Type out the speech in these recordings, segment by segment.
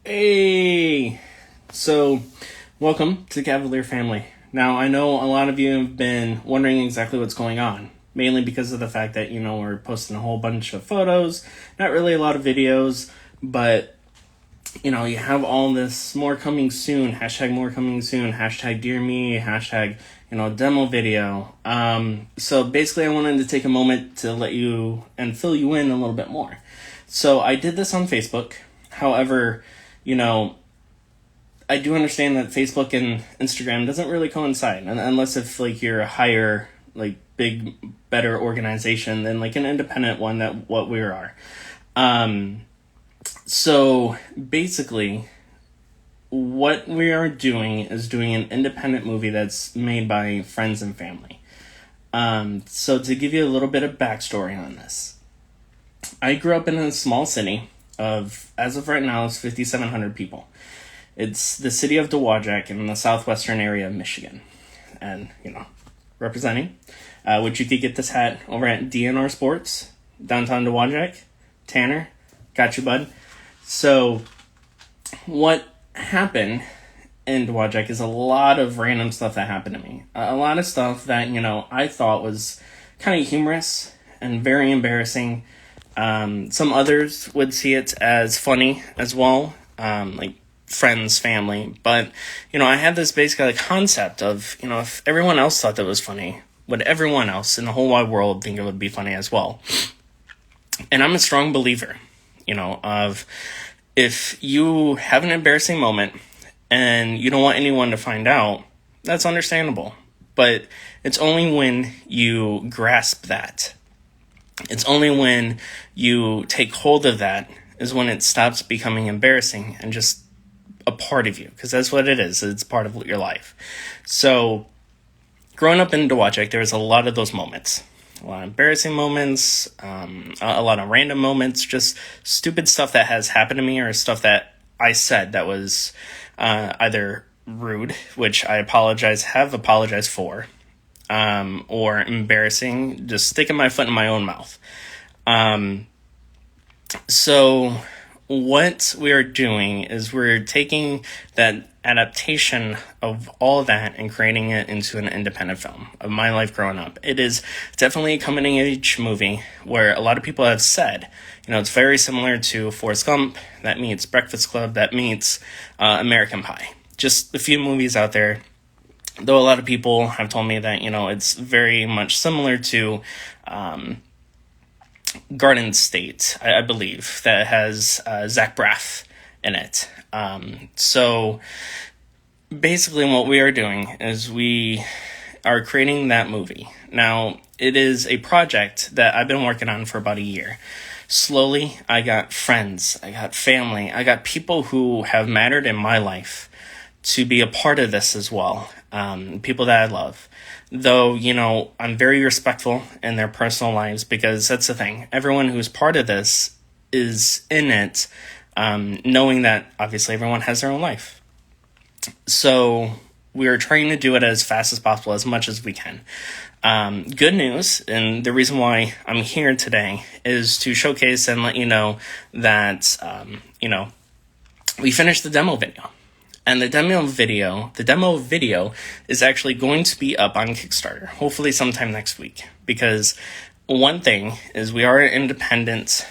Hey! So, welcome to the Cavalier family. Now, I know a lot of you have been wondering exactly what's going on, mainly because of the fact that, we're posting a whole bunch of photos, not really a lot of videos, but, you have all this more coming soon, hashtag more coming soon, hashtag dear me, hashtag, demo video. So basically, I wanted to take a moment to let you and fill you in a little bit more. So, I did this on Facebook. However, you know, I do understand that Facebook and Instagram doesn't really coincide, and unless if like you're a higher, like big, better organization than like an independent one that what we are. Um, so basically, what we are doing is doing an independent movie that's made by friends and family. So to give you a little bit of backstory on this, I grew up in a small city of, as of right now, it's 5,700 people. It's the city of Dowagiac in the southwestern area of Michigan. And, representing. Would you could get this hat over at DNR Sports, downtown Dowagiac. Tanner, got you, bud. So, what happened in Dowagiac is a lot of random stuff that happened to me. A lot of stuff that, I thought was kind of humorous and very embarrassing. Some others would see it as funny as well, like friends, family. But, I had this basic concept of, if everyone else thought that was funny, would everyone else in the whole wide world think it would be funny as well? And I'm a strong believer, of if you have an embarrassing moment and you don't want anyone to find out, that's understandable. But it's only when you grasp that. It's only when you take hold of that is when it stops becoming embarrassing and just a part of you, because that's what it is. It's part of your life. So, growing up in Dowagiac, there was a lot of those moments. A lot of embarrassing moments, a lot of random moments, just stupid stuff that has happened to me or stuff that I said that was either rude, which I have apologized for, or embarrassing, just sticking my foot in my own mouth. So what we are doing is we're taking that adaptation of all that and creating it into an independent film of my life growing up. It is definitely a coming of age movie where a lot of people have said, it's very similar to Forrest Gump, that meets Breakfast Club, that meets American Pie. Just a few movies out there. Though a lot of people have told me that, it's very much similar to Garden State, I believe, that has Zach Braff in it. So basically what we are doing is we are creating that movie. Now, it is a project that I've been working on for about a year. Slowly, I got friends, I got family, I got people who have mattered in my life to be a part of this as well. People that I love. Though, I'm very respectful in their personal lives because that's the thing. Everyone who's part of this is in it, knowing that obviously everyone has their own life. So we are trying to do it as fast as possible, as much as we can. Good news, and the reason why I'm here today is to showcase and let you know that, we finished the demo video. And the demo video is actually going to be up on Kickstarter, hopefully sometime next week. Because one thing is we are an independent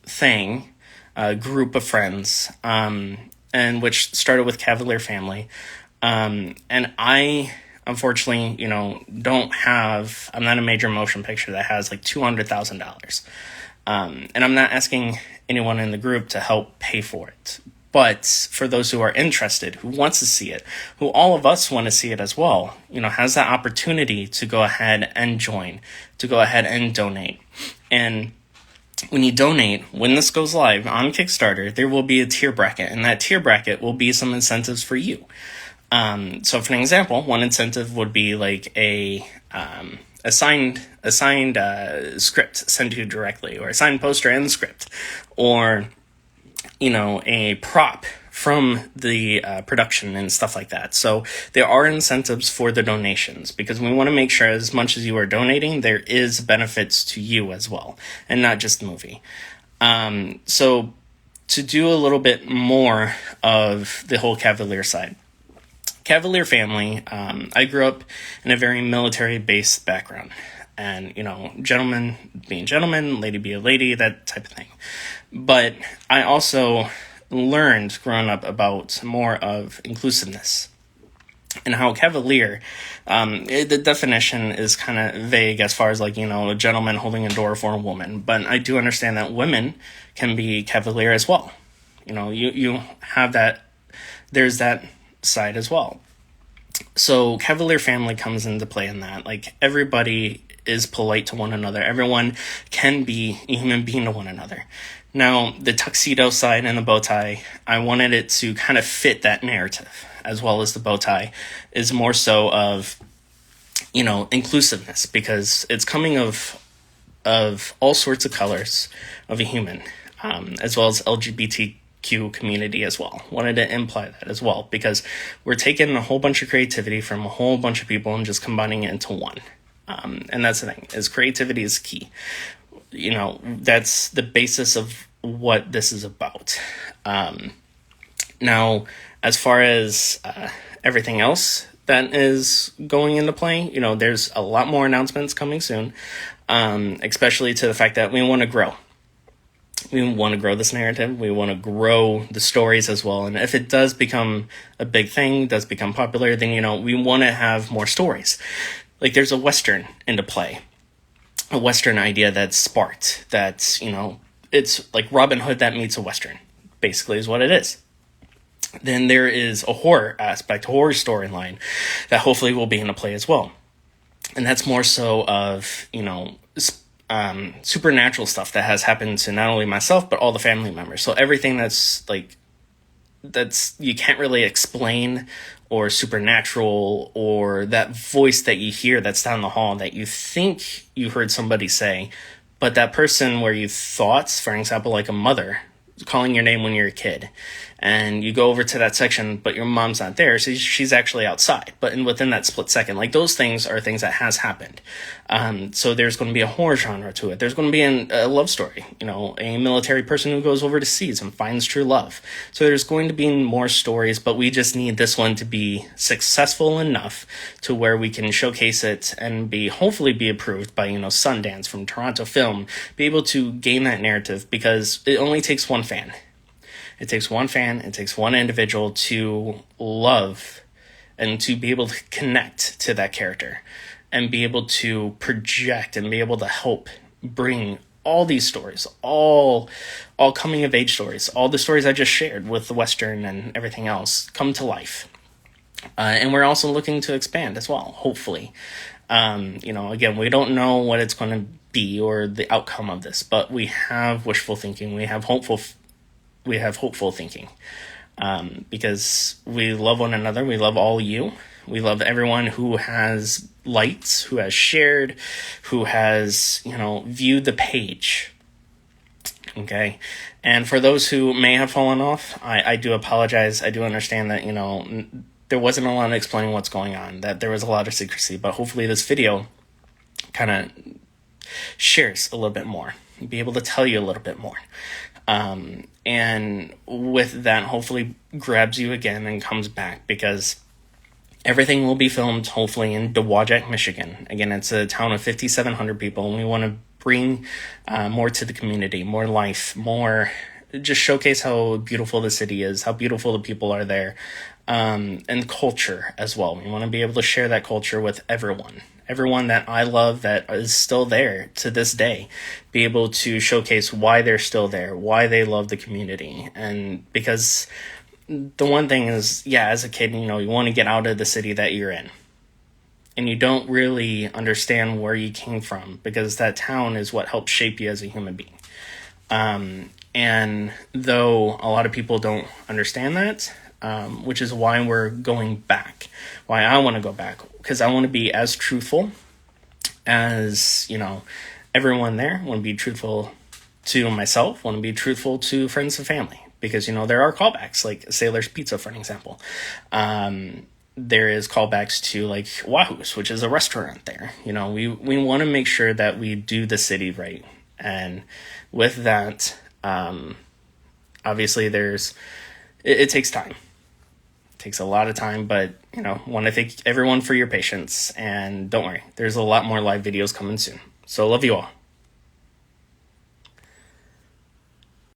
thing, a group of friends, and which started with Cavalier Family. And I, unfortunately, I'm not a major motion picture that has like $200,000. And I'm not asking anyone in the group to help pay for it. But for those who are interested, who wants to see it, who all of us want to see it as well, has that opportunity to go ahead and join, to go ahead and donate. And when you donate, when this goes live on Kickstarter, there will be a tier bracket, and that tier bracket will be some incentives for you. So for an example, one incentive would be like a signed script sent to you directly, or a signed poster and script, or a prop from the production and stuff like that. So there are incentives for the donations because we want to make sure as much as you are donating, there is benefits to you as well, and not just the movie. So to do a little bit more of the whole Cavalier side. Cavalier family, I grew up in a very military-based background. And, gentlemen being gentlemen, lady be a lady, that type of thing. But I also learned growing up about more of inclusiveness and how Cavalier, the definition is kind of vague as far as a gentleman holding a door for a woman. But I do understand that women can be Cavalier as well. You have that, there's that side as well. So Cavalier family comes into play in that. Everybody is polite to one another. Everyone can be a human being to one another. Now, the tuxedo side and the bow tie, I wanted it to kind of fit that narrative, as well as the bow tie is more so of, inclusiveness, because it's coming of all sorts of colors of a human, as well as LGBTQ community as well. Wanted to imply that as well, because we're taking a whole bunch of creativity from a whole bunch of people and just combining it into one. And that's the thing, is creativity is key. That's the basis of what this is about. Now, as far as everything else that is going into play, there's a lot more announcements coming soon, especially to the fact that we want to grow. We want to grow this narrative. We want to grow the stories as well. And if it does become a big thing, does become popular, then, we want to have more stories. There's a Western into play, a Western idea that's sparked, that's, it's like Robin Hood that meets a Western, basically is what it is. Then there is a horror aspect, horror storyline that hopefully will be into play as well. And that's more so of, supernatural stuff that has happened to not only myself, but all the family members. So everything that's you can't really explain, or supernatural, or that voice that you hear that's down the hall that you think you heard somebody say, but that person where you thought, for example, like a mother calling your name when you're a kid, and you go over to that section, but your mom's not there, so she's actually outside. But within that split second, those things are things that has happened. So there's going to be a horror genre to it. There's going to be a love story, a military person who goes overseas and finds true love. So there's going to be more stories, but we just need this one to be successful enough to where we can showcase it and hopefully be approved by, Sundance from Toronto Film, be able to gain that narrative, because it only takes one fan. It takes one fan, it takes one individual to love and to be able to connect to that character and be able to project and be able to help bring all these stories, all coming of age stories, all the stories I just shared with the Western and everything else come to life. And we're also looking to expand as well, hopefully. Again, we don't know what it's going to be or the outcome of this, but we have wishful thinking, we have hopeful thinking, because we love one another. We love all you. We love everyone who has liked, who has shared, who has, viewed the page. Okay. And for those who may have fallen off, I do apologize. I do understand that, there wasn't a lot of explaining what's going on, that there was a lot of secrecy, but hopefully this video kind of shares a little bit more, be able to tell you a little bit more. And with that, hopefully grabs you again and comes back, because everything will be filmed hopefully in Dowagiac, Michigan. Again, it's a town of 5,700 people, and we want to bring more to the community, more life, more just showcase how beautiful the city is, how beautiful the people are there, and culture as well. We want to be able to share that culture with everyone that I love that is still there to this day, be able to showcase why they're still there, why they love the community. And because the one thing is, as a kid, you want to get out of the city that you're in, and you don't really understand where you came from, because that town is what helped shape you as a human being. And though a lot of people don't understand that, which is why we're going back, why I want to go back, because I want to be as truthful as, everyone there. I want to be truthful to myself, want to be truthful to friends and family, because, there are callbacks, like Sailor's Pizza, for an example. There is callbacks to, like, Wahoo's, which is a restaurant there. We want to make sure that we do the city right. And with that, obviously it takes time. It takes a lot of time, but, want to thank everyone for your patience. And don't worry, there's a lot more live videos coming soon. So love you all.